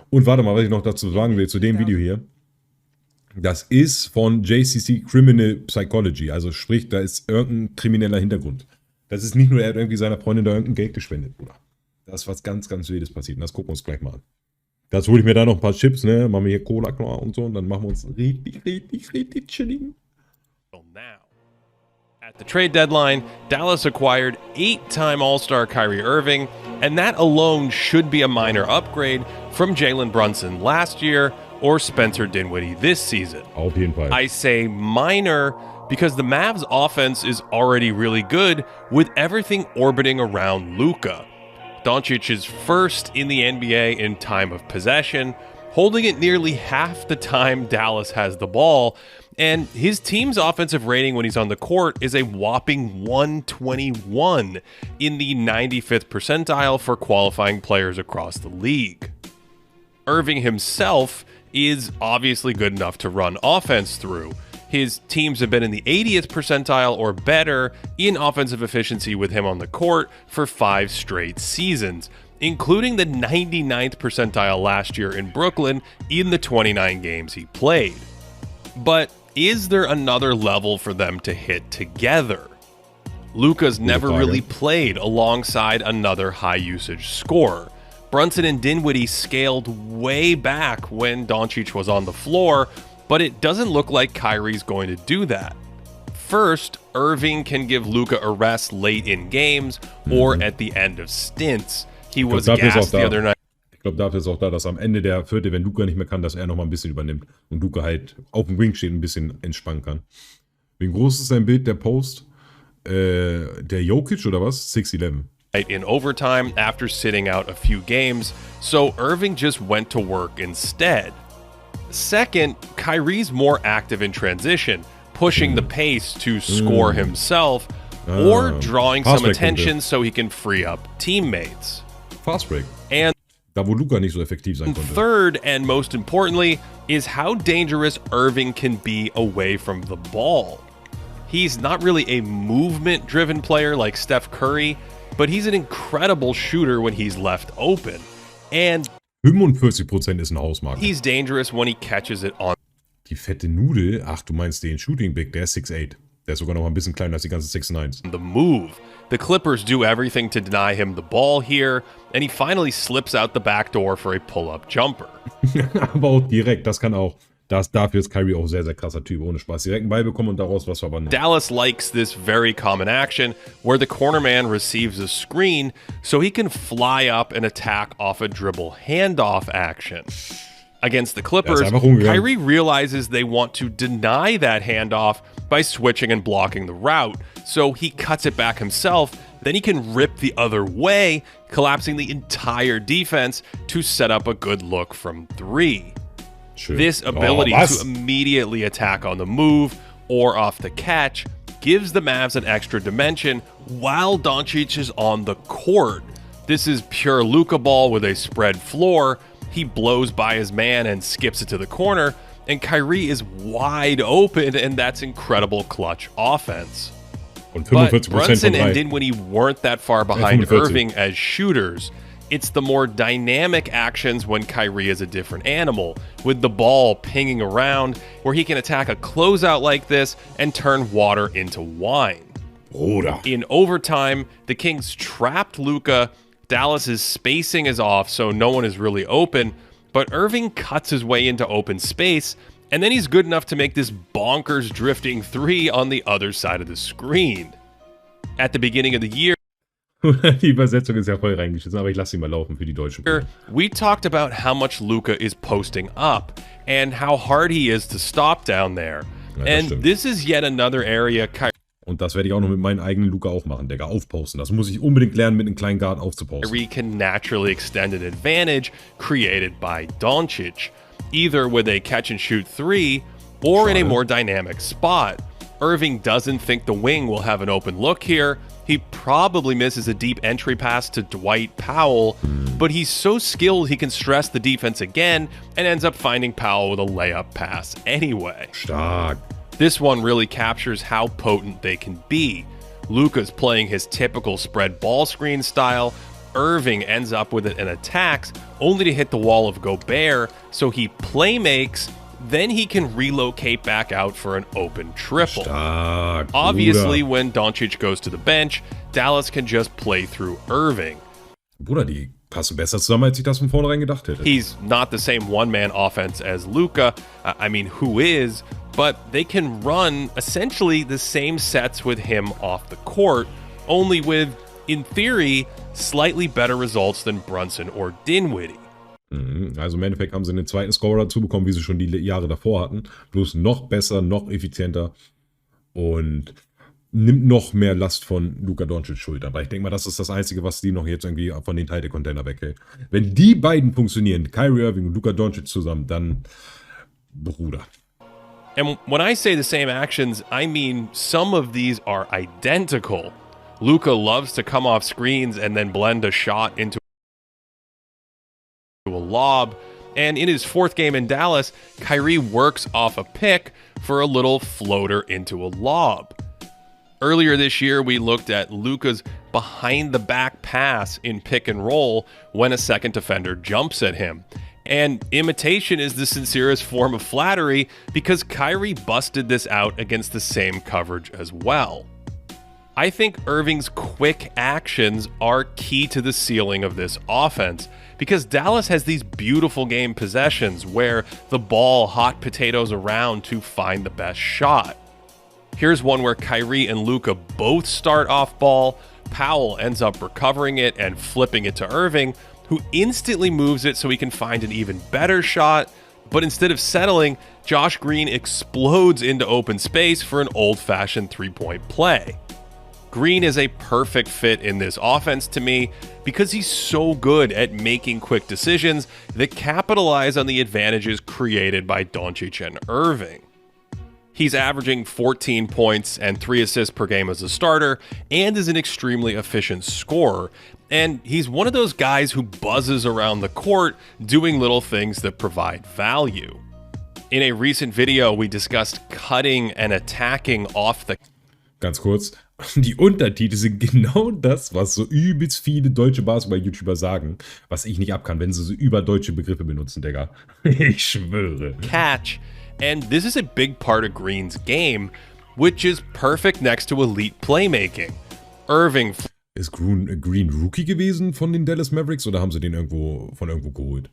Und warte mal, was ich noch dazu sagen will, zu dem Video hier. Das ist von JCC Criminal Psychology. Also sprich, da ist irgendein krimineller Hintergrund. Das ist nicht nur, er hat irgendwie seiner Freundin da irgendein Geld gespendet, Bruder. Da ist was ganz, ganz Wildes passiert. Und das gucken wir uns gleich mal an. Dazu hole ich mir da noch ein paar Chips, ne? Machen wir hier Cola klar und so. Und dann machen wir uns richtig chilligen. At the trade deadline, Dallas acquired 8-time All-Star Kyrie Irving, and that alone should be a minor upgrade from Jalen Brunson last year or Spencer Dinwiddie this season. Auf jeden Fall. I say minor because the Mavs offense is already really good with everything orbiting around Luka. Doncic is first in the NBA in time of possession, holding it nearly half the time Dallas has the ball, and his team's offensive rating when he's on the court is a whopping 121 in the 95th percentile for qualifying players across the league. Irving himself is obviously good enough to run offense through. His teams have been in the 80th percentile or better in offensive efficiency with him on the court for 5 straight seasons, including the 99th percentile last year in Brooklyn in the 29 games he played. But is there another level for them to hit together? Luka's never really played alongside another high-usage scorer. Brunson and Dinwiddie scaled way back when Doncic was on the floor, but it doesn't look like Kyrie's going to do that. First, Irving can give Luka a rest late in games or at the end of stints. He was gassed the other night. Ich glaube, dafür ist auch da, dass am Ende der Vierte, wenn Luka nicht mehr kann, dass er nochmal ein bisschen übernimmt und Luka halt auf dem Wing steht und ein bisschen entspannen kann. Wie groß ist sein Bild, der Post? Der Jokic oder was? 6'11". In overtime after sitting out a few games, so Irving just went to work instead. Second, Kyrie's more active in transition, pushing the pace to score himself or drawing some attention so he can free up teammates. Fast break. And da wo Luka nicht so effektiv sein konnte. Third, and most importantly, is how dangerous Irving can be away from the ball. He's not really a movement-driven player like Steph Curry, but he's an incredible shooter when he's left open. And 45% ist ein Hausmarke. He's dangerous when he catches it on. Die fette Nudel, ach du meinst den Shooting Big, der ist 6'8". Der ist sogar noch ein bisschen kleiner als die ganzen 6'9s. The move. The Clippers do everything to deny him the ball here, and he finally slips out the back door for a pull-up jumper. Aber auch direkt, das kann auch. Dafür ist Kyrie auch sehr, sehr krasser Typ, ohne Spaß. Direkt einen Ball bekommen und daraus was verwandeln. Dallas likes this very common action where the corner man receives a screen so he can fly up and attack off a dribble handoff action. Against the Clippers, Kyrie realizes they want to deny that handoff by switching and blocking the route, so he cuts it back himself. Then he can rip the other way, collapsing the entire defense to set up a good look from 3. This ability to immediately attack on the move or off the catch gives the Mavs an extra dimension while Doncic is on the court. This is pure Luka ball with a spread floor. He blows by his man and skips it to the corner, and Kyrie is wide open, and that's incredible clutch offense. But Brunson and Dinwiddie weren't that far behind Irving as shooters. It's the more dynamic actions when Kyrie is a different animal, with the ball pinging around, where he can attack a closeout like this and turn water into wine. In overtime, the Kings trapped Luka. Dallas's spacing is off, so no one is really open, but Irving cuts his way into open space, and then he's good enough to make this bonkers drifting 3 on the other side of the screen. At the beginning of the year, die Übersetzung ist ja voll reingeschissen, aber ich lasse sie mal laufen für die Deutschen. We talked about how much Luka is posting up and how hard he is to stop down there. Ja, and this is yet another area. Und das werde ich auch noch mit meinem eigenen Luka auch machen, Digga, aufposten. Das muss ich unbedingt lernen, mit einem kleinen Guard aufzuposten. Kyrie can naturally extend an advantage created by Doncic, either with a catch-and-shoot 3 or in a more dynamic spot. Irving doesn't think the wing will have an open look here. He probably misses a deep entry pass to Dwight Powell, but he's so skilled he can stress the defense again and ends up finding Powell with a layup pass anyway. Stark. This one really captures how potent they can be. Luka's playing his typical spread ball screen style. Irving ends up with it and attacks, only to hit the wall of Gobert, so he playmakes, then he can relocate back out for an open triple. Stark, Obviously, when Doncic goes to the bench, Dallas can just play through Irving. Bruder, die passen besser zusammen, als ich das von vornherein gedacht hätte. He's not the same one-man offense as Luka. I mean, who is? But they can run essentially the same sets with him off the court, only with, in theory, slightly better results than Brunson or Dinwiddie. Also im Endeffekt haben sie einen zweiten Scorer dazu bekommen, wie sie schon die Jahre davor hatten. Bloß noch besser, noch effizienter und nimmt noch mehr Last von Luka Doncic Schultern. Aber ich denke mal, das ist das Einzige, was die noch jetzt irgendwie von den Title-Container weghält. Wenn die beiden funktionieren, Kyrie Irving und Luka Doncic zusammen, dann Bruder. And when I say the same actions, I mean some of these are identical. Luka loves to come off screens and then blend a shot into a lob. And in his fourth game in Dallas, Kyrie works off a pick for a little floater into a lob. Earlier this year, we looked at Luka's behind-the-back pass in pick and roll when a second defender jumps at him. And imitation is the sincerest form of flattery because Kyrie busted this out against the same coverage as well. I think Irving's quick actions are key to the ceiling of this offense because Dallas has these beautiful game possessions where the ball hot potatoes around to find the best shot. Here's one where Kyrie and Luka both start off ball. Powell ends up recovering it and flipping it to Irving, who instantly moves it so he can find an even better shot. But instead of settling, Josh Green explodes into open space for an old-fashioned three-point play. Green is a perfect fit in this offense to me because he's so good at making quick decisions that capitalize on the advantages created by Doncic and Irving. He's averaging 14 points and 3 assists per game as a starter and is an extremely efficient scorer. And he's one of those guys who buzzes around the court doing little things that provide value. In a recent video, we discussed cutting and attacking off the... Ganz kurz, die Untertitel sind genau das, was so übelst viele deutsche Basketball-YouTuber sagen, was ich nicht abkann, wenn sie so überdeutsche Begriffe benutzen, Digga. Ich schwöre. Catch. And this is a big part of Green's game, which is perfect next to elite playmaking. Irving... Ist Green Rookie gewesen von den Dallas Mavericks oder haben sie den irgendwo geholt?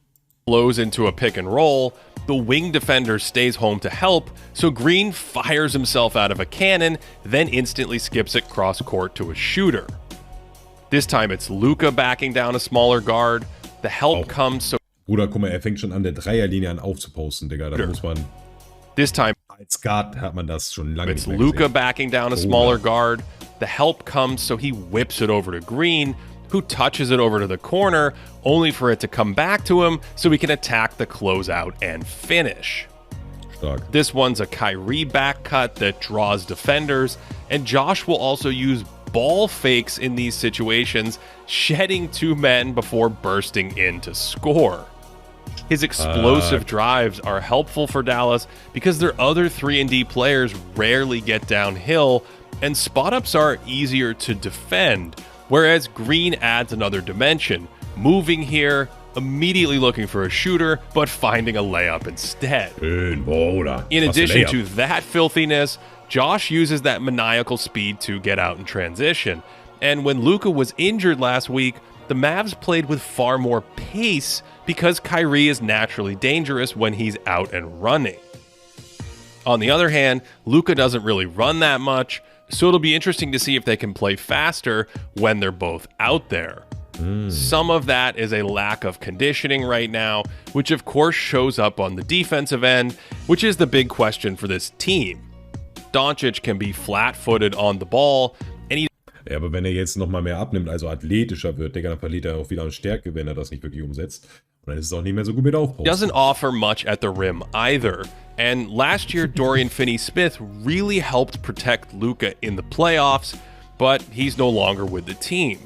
Flows into a pick and roll. The wing defender stays home to help, so Green fires himself out of a cannon, then instantly skips it cross court to a shooter. This time it's Luka backing down a smaller guard. The help comes so... Bruder, guck mal, er fängt schon an der Dreierlinie an aufzuposten, Digga. Da muss man... This time... Als Guard hat man das schon lange nicht mehr gesehen. It's Luka backing down a smaller guard. The help comes, so he whips it over to Green, who touches it over to the corner, only for it to come back to him so he can attack the closeout and finish. Stark. This one's a Kyrie back cut that draws defenders, and Josh will also use ball fakes in these situations, shedding 2 men before bursting in to score. His explosive drives are helpful for Dallas because their other 3-and-D players rarely get downhill, and spot-ups are easier to defend, whereas Green adds another dimension, moving here, immediately looking for a shooter, but finding a layup instead. In addition to that filthiness, Josh uses that maniacal speed to get out in transition, and when Luka was injured last week, the Mavs played with far more pace because Kyrie is naturally dangerous when he's out and running. On the other hand, Luka doesn't really run that much, so it'll be interesting to see if they can play faster when they're both out there. Some of that is a lack of conditioning right now, which of course shows up on the defensive end, which is the big question for this team. Doncic can be flat-footed on the ball, and he... Ja, aber wenn er jetzt nochmal mehr abnimmt, also athletischer wird, Digga, dann verliert er auch wieder an Stärke, wenn er das nicht wirklich umsetzt. Und dann ist es auch nicht mehr so gut mit Aufposten. Doesn't offer much at the rim either. And last year, Dorian Finney-Smith really helped protect Luka in the playoffs, but he's no longer with the team.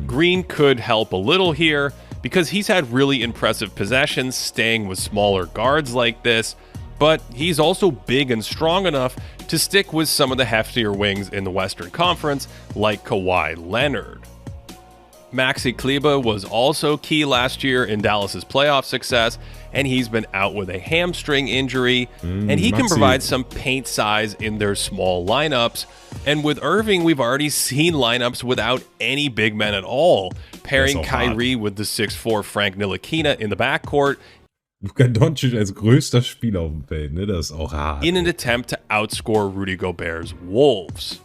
Green could help a little here because he's had really impressive possessions staying with smaller guards like this, but he's also big and strong enough to stick with some of the heftier wings in the Western Conference like Kawhi Leonard. Maxi Kleber was also key last year in Dallas's playoff success, and he's been out with a hamstring injury, and he can provide some paint size in their small lineups. And with Irving, we've already seen lineups without any big men at all, pairing Kyrie with the 6'4 Frank Ntilikina in the backcourt. Luka Doncic als größter Spieler auf dem Feld, ne? Das ist auch hart. In an attempt to outscore Rudy Gobert's Wolves.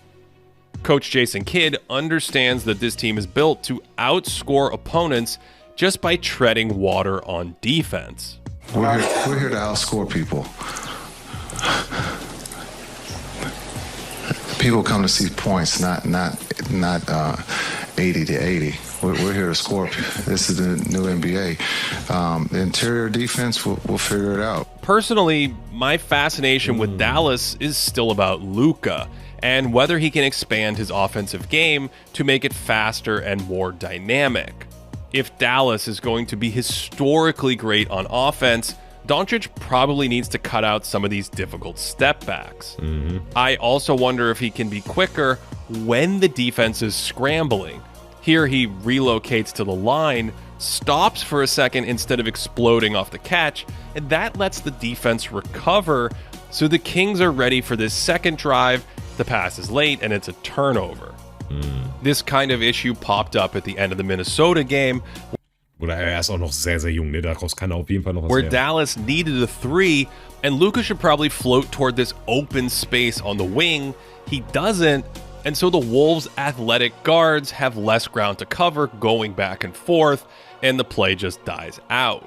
Coach Jason Kidd understands that this team is built to outscore opponents just by treading water on defense. We're here to outscore people. People come to see points, not 80 to 80. We're here to score. This is the new NBA. The interior defense, we'll figure it out. Personally, my fascination with Dallas is still about Luka and whether he can expand his offensive game to make it faster and more dynamic. If Dallas is going to be historically great on offense, Doncic probably needs to cut out some of these difficult step backs. I also wonder if he can be quicker when the defense is scrambling. Here he relocates to the line, stops for a second instead of exploding off the catch, and that lets the defense recover, so the Kings are ready for this second drive. The pass is late and it's a turnover. This kind of issue popped up at the end of the Minnesota game. Oder er ist auch noch sehr, sehr jung, ne? Daraus kann er auf jeden Fall noch was where lernen. Dallas needed a three, and Luka should probably float toward this open space on the wing. He doesn't, and so the Wolves' athletic guards have less ground to cover going back and forth, and the play just dies out.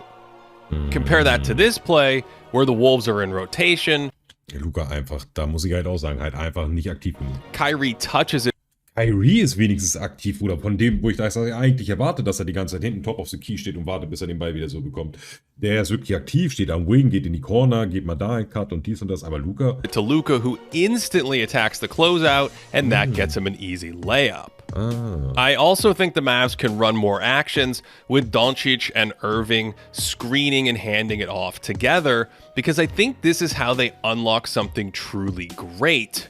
Compare that to this play, where the Wolves are in rotation. Luka einfach, da muss ich halt auch sagen, halt einfach nicht aktiv genug. Kyrie touches it. Kyrie ist wenigstens aktiv, Bruder. Von dem, wo ich da eigentlich erwarte, dass er die ganze Zeit hinten top of the key steht und wartet, bis er den Ball wieder so bekommt. Der ist wirklich aktiv, steht am Wing, geht in die Corner, geht mal da einen Cut und dies und das. Aber Luka... To Luka, who instantly attacks the closeout, and that gets him an easy layup. I also think the Mavs can run more actions with Doncic and Irving screening and handing it off together, because I think this is how they unlock something truly great.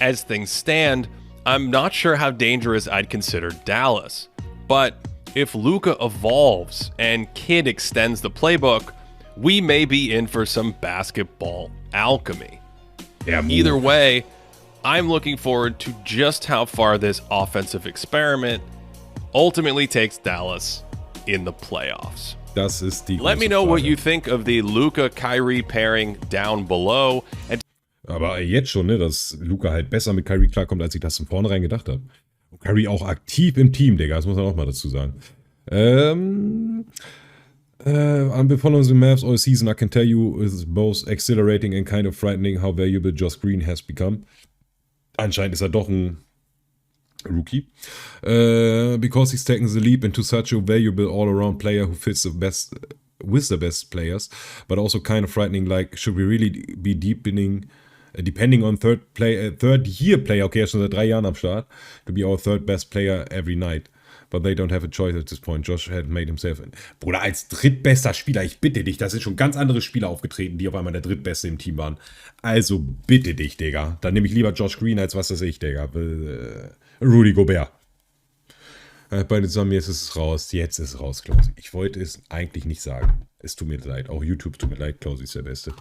As things stand, I'm not sure how dangerous I'd consider Dallas, but if Luka evolves and Kidd extends the playbook, we may be in for some basketball alchemy. Either way, I'm looking forward to just how far this offensive experiment ultimately takes Dallas in the playoffs. Das ist die Let me know what you think of the Luka-Kyrie pairing down below. And aber jetzt schon, ne, dass Luka halt besser mit Kyrie klarkommt, als ich das von vornherein gedacht habe. Und Kyrie auch aktiv im Team, Digga, das muss man auch mal dazu sagen. I've been following the Mavs all season. I can tell you it's both exhilarating and kind of frightening how valuable Josh Green has become. Anscheinend ist er doch ein Rookie. Because he's taken the leap into such a valuable all-around player who fits the best with the best players, but also kind of frightening, like, should we really be depending on third-year player, okay, er ist schon seit 3 Jahren am Start, to be our third best player every night. But they don't have a choice at this point. Josh had made himself Bruder, als drittbester Spieler, ich bitte dich, da sind schon ganz andere Spieler aufgetreten, die auf einmal der drittbeste im Team waren. Also bitte dich, Digga. Dann nehme ich lieber Josh Green als was weiß ich, Digga. Rudy Gobert. Beide zusammen, jetzt ist es raus. Jetzt ist es raus, Klausi. Ich wollte es eigentlich nicht sagen. Es tut mir leid. Auch YouTube tut mir leid, Klausi ist der Beste.